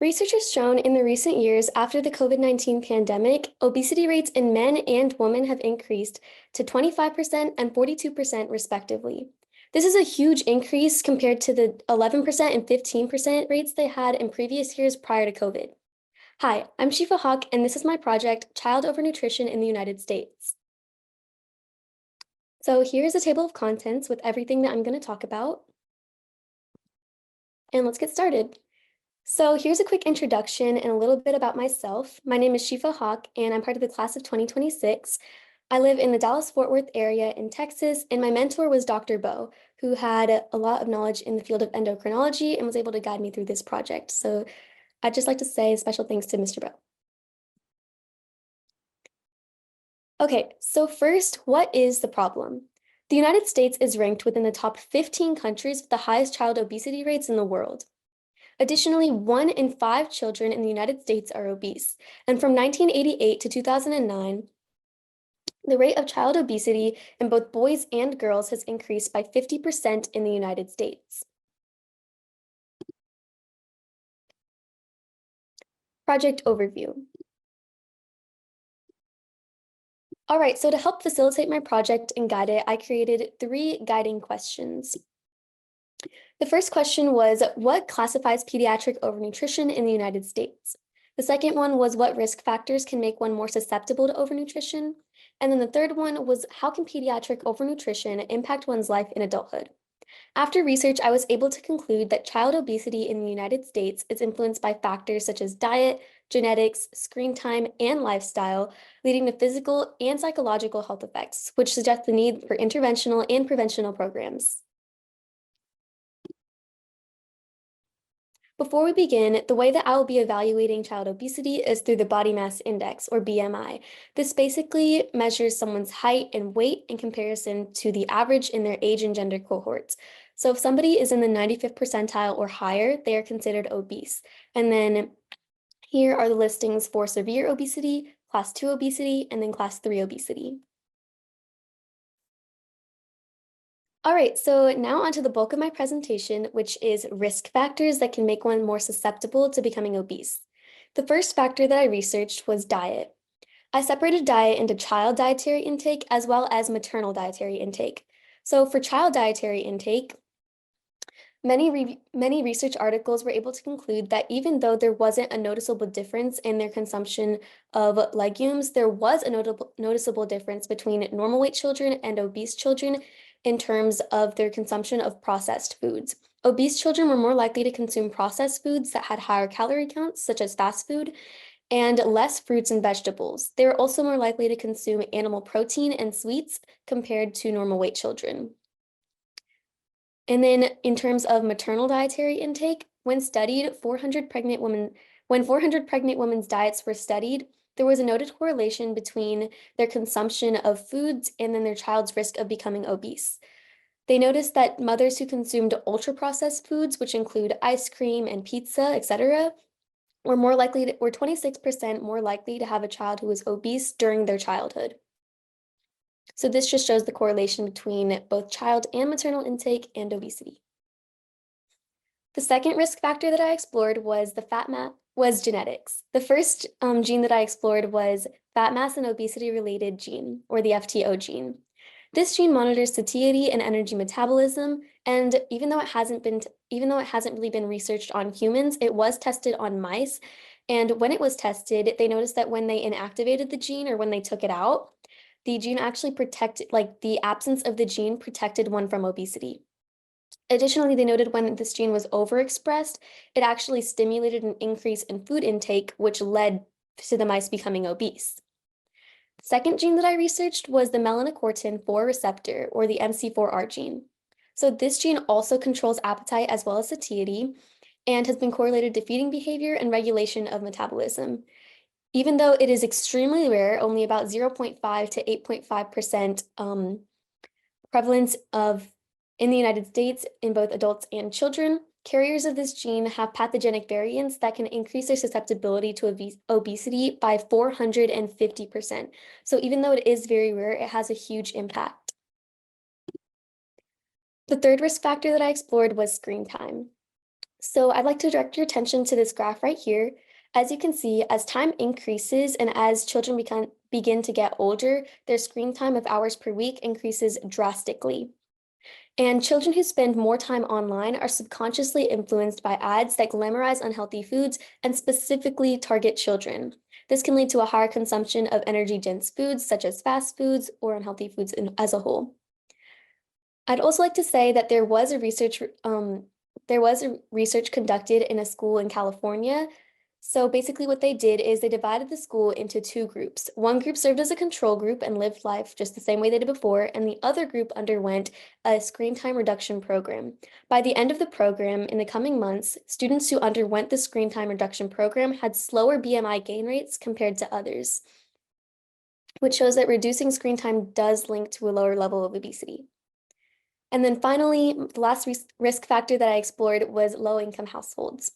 Research has shown in the recent years after the COVID-19 pandemic, obesity rates in men and women have increased to 25% and 42% respectively. This is a huge increase compared to the 11% and 15% rates they had in previous years prior to COVID. Hi, I'm Shifa Haq, and this is my project, Child Overnutrition in the United States. So here's a table of contents with everything that I'm going to talk about. And let's get started. So here's a quick introduction and a little bit about myself. My name is Shifa Haq, and I'm part of the class of 2026. I live in the Dallas-Fort Worth area in Texas, and my mentor was Dr. Bo, who had a lot of knowledge in the field of endocrinology and was able to guide me through this project. So I'd just like to say special thanks to Mr. Bo. Okay, so first, what is the problem? The United States is ranked within the top 15 countries with the highest child obesity rates in the world. Additionally, 1 in 5 children in the United States are obese, and from 1988 to 2009, the rate of child obesity in both boys and girls has increased by 50% in the United States. Project overview. All right, so to help facilitate my project and guide it, I created 3 guiding questions. The first question was, what classifies pediatric overnutrition in the United States? The second one was, what risk factors can make one more susceptible to overnutrition? And then the third one was, how can pediatric overnutrition impact one's life in adulthood? After research, I was able to conclude that child obesity in the United States is influenced by factors such as diet, genetics, screen time, and lifestyle, leading to physical and psychological health effects, which suggest the need for interventional and preventional programs. Before we begin, the way that I will be evaluating child obesity is through the body mass index, or BMI. This basically measures someone's height and weight in comparison to the average in their age and gender cohorts. So if somebody is in the 95th percentile or higher, they are considered obese. And then here are the listings for severe obesity, class 2 obesity, and then class 3 obesity. All right, so now onto the bulk of my presentation, which is risk factors that can make one more susceptible to becoming obese. The first factor that I researched was diet. I separated diet into child dietary intake as well as maternal dietary intake. So for child dietary intake, many research articles were able to conclude that even though there wasn't a noticeable difference in their consumption of legumes, there was a noticeable difference between normal weight children and obese children in terms of their consumption of processed foods. Obese children were more likely to consume processed foods that had higher calorie counts, such as fast food, and less fruits and vegetables. They were also more likely to consume animal protein and sweets compared to normal weight children. And then in terms of maternal dietary intake, when 400 pregnant women's diets were studied, there was a noted correlation between their consumption of foods and then their child's risk of becoming obese. They noticed that mothers who consumed ultra-processed foods, which include ice cream and pizza, etc., were 26% more likely to have a child who was obese during their childhood. So this just shows the correlation between both child and maternal intake and obesity. The second risk factor that I explored was genetics. The first gene that I explored was fat mass and obesity related gene, or the FTO gene. This gene monitors satiety and energy metabolism, and even though it hasn't really been researched on humans, it was tested on mice. And when it was tested, they noticed that when they inactivated the gene or when they took it out, the gene actually the absence of the gene protected one from obesity. Additionally, they noted when this gene was overexpressed, it actually stimulated an increase in food intake, which led to the mice becoming obese. The second gene that I researched was the melanocortin 4 receptor, or the MC4R gene. So this gene also controls appetite as well as satiety, and has been correlated to feeding behavior and regulation of metabolism. Even though it is extremely rare, only about 0.5 to 8.5% prevalence in the United States in both adults and children, carriers of this gene have pathogenic variants that can increase their susceptibility to obesity by 450%. So even though it is very rare, it has a huge impact. The third risk factor that I explored was screen time. So I'd like to direct your attention to this graph right here. As you can see, as time increases and as children begin to get older, their screen time of hours per week increases drastically. And children who spend more time online are subconsciously influenced by ads that glamorize unhealthy foods and specifically target children. This can lead to a higher consumption of energy-dense foods such as fast foods or unhealthy foods as a whole. I'd also like to say that there was a research conducted in a school in California. So basically what they did is they divided the school into two groups. One group served as a control group and lived life just the same way they did before, and the other group underwent a screen time reduction program. By the end of the program, in the coming months, students who underwent the screen time reduction program had slower BMI gain rates compared to others, which shows that reducing screen time does link to a lower level of obesity. And then finally, the last risk factor that I explored was low-income households.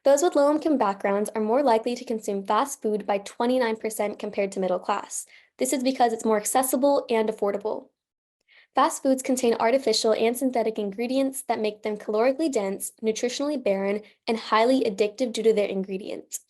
Those with low-income backgrounds are more likely to consume fast food by 29% compared to middle class. This is because it's more accessible and affordable. Fast foods contain artificial and synthetic ingredients that make them calorically dense, nutritionally barren, and highly addictive due to their ingredients.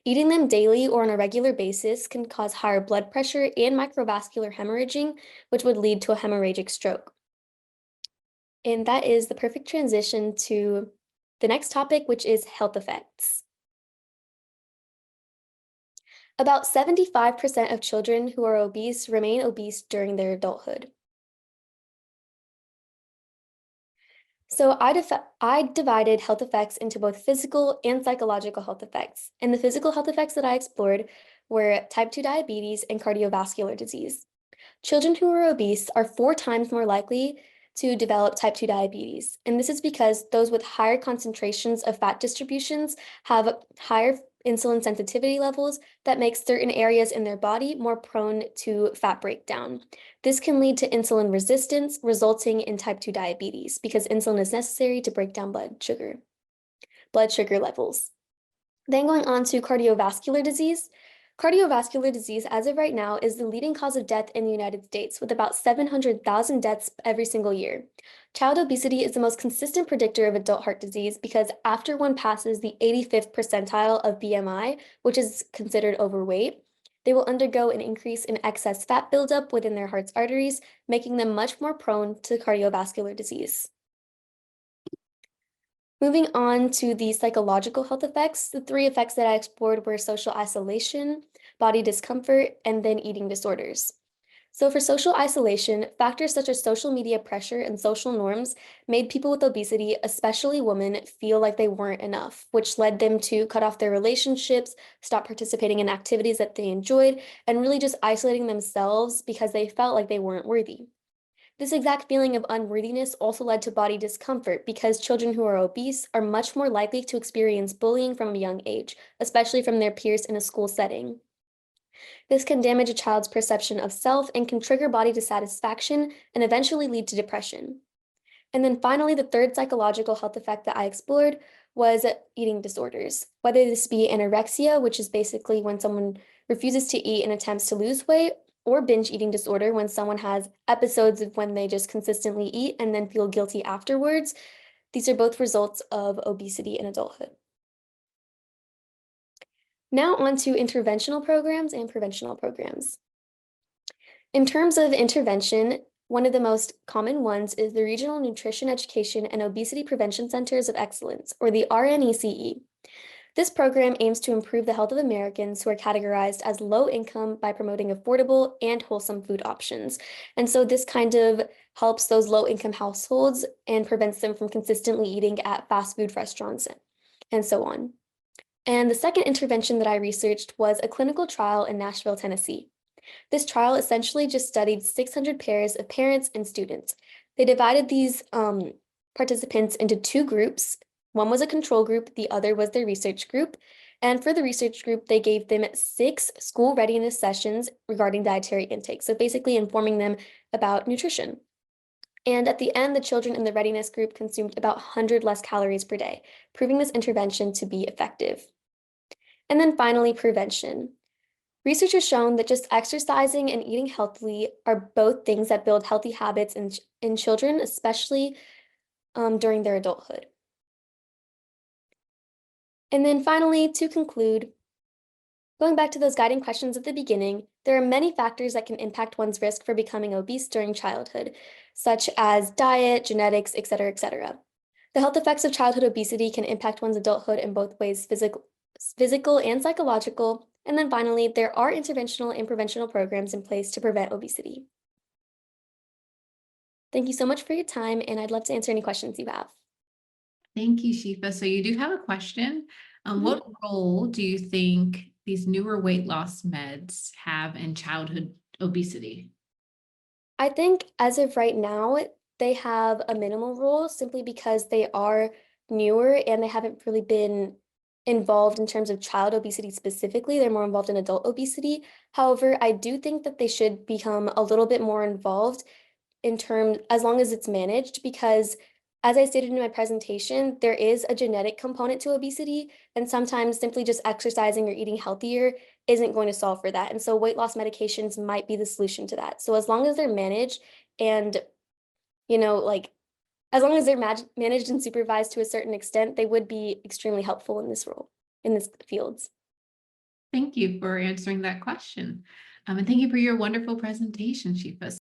Eating them daily or on a regular basis can cause higher blood pressure and microvascular hemorrhaging, which would lead to a hemorrhagic stroke. And that is the perfect transition to the next topic, which is health effects. About 75% of children who are obese remain obese during their adulthood. So I divided health effects into both physical and psychological health effects. And the physical health effects that I explored were type 2 diabetes and cardiovascular disease. Children who are obese are 4 times more likely to develop type 2 diabetes. And this is because those with higher concentrations of fat distributions have higher insulin sensitivity levels that makes certain areas in their body more prone to fat breakdown. This can lead to insulin resistance, resulting in type 2 diabetes because insulin is necessary to break down blood sugar levels. Then going on to cardiovascular disease. Cardiovascular disease, as of right now, is the leading cause of death in the United States, with about 700,000 deaths every single year. Child obesity is the most consistent predictor of adult heart disease because after one passes the 85th percentile of BMI, which is considered overweight, they will undergo an increase in excess fat buildup within their heart's arteries, making them much more prone to cardiovascular disease. Moving on to the psychological health effects, the 3 effects that I explored were social isolation, body discomfort, and then eating disorders. So for social isolation, factors such as social media pressure and social norms made people with obesity, especially women, feel like they weren't enough, which led them to cut off their relationships, stop participating in activities that they enjoyed, and really just isolating themselves because they felt like they weren't worthy. This exact feeling of unworthiness also led to body discomfort because children who are obese are much more likely to experience bullying from a young age, especially from their peers in a school setting. This can damage a child's perception of self and can trigger body dissatisfaction and eventually lead to depression. And then finally, the third psychological health effect that I explored was eating disorders, whether this be anorexia, which is basically when someone refuses to eat and attempts to lose weight, or binge eating disorder when someone has episodes of when they just consistently eat and then feel guilty afterwards. These are both results of obesity in adulthood. Now on to interventional programs and preventional programs. In terms of intervention, one of the most common ones is the Regional Nutrition Education and Obesity Prevention Centers of Excellence, or the RNECE. This program aims to improve the health of Americans who are categorized as low income by promoting affordable and wholesome food options. And so this kind of helps those low income households and prevents them from consistently eating at fast food restaurants and so on. And the second intervention that I researched was a clinical trial in Nashville, Tennessee. This trial essentially just studied 600 pairs of parents and students. They divided these participants into two groups. One was a control group, the other was their research group. And for the research group, they gave them 6 school readiness sessions regarding dietary intake, so basically informing them about nutrition. And at the end, the children in the readiness group consumed about 100 less calories per day, proving this intervention to be effective. And then finally, prevention. Research has shown that just exercising and eating healthily are both things that build healthy habits in children, especially during their adulthood. And then finally, to conclude, going back to those guiding questions at the beginning, there are many factors that can impact one's risk for becoming obese during childhood, such as diet, genetics, etc., etc. The health effects of childhood obesity can impact one's adulthood in both ways, physical and psychological. And then finally, there are interventional and preventional programs in place to prevent obesity. Thank you so much for your time, and I'd love to answer any questions you have. Thank you, Shifa. So you do have a question. Mhm. What role do you think these newer weight loss meds have in childhood obesity? I think as of right now, they have a minimal role simply because they are newer and they haven't really been involved in terms of child obesity specifically. They're more involved in adult obesity. However, I do think that they should become a little bit more involved in terms as long as it's managed because as I stated in my presentation, there is a genetic component to obesity, and sometimes simply just exercising or eating healthier isn't going to solve for that. And so weight loss medications might be the solution to that. So as long as they're managed and, like as long as they're managed and supervised to a certain extent, they would be extremely helpful in this role, in this fields. Thank you for answering that question. And thank you for your wonderful presentation, Shifa.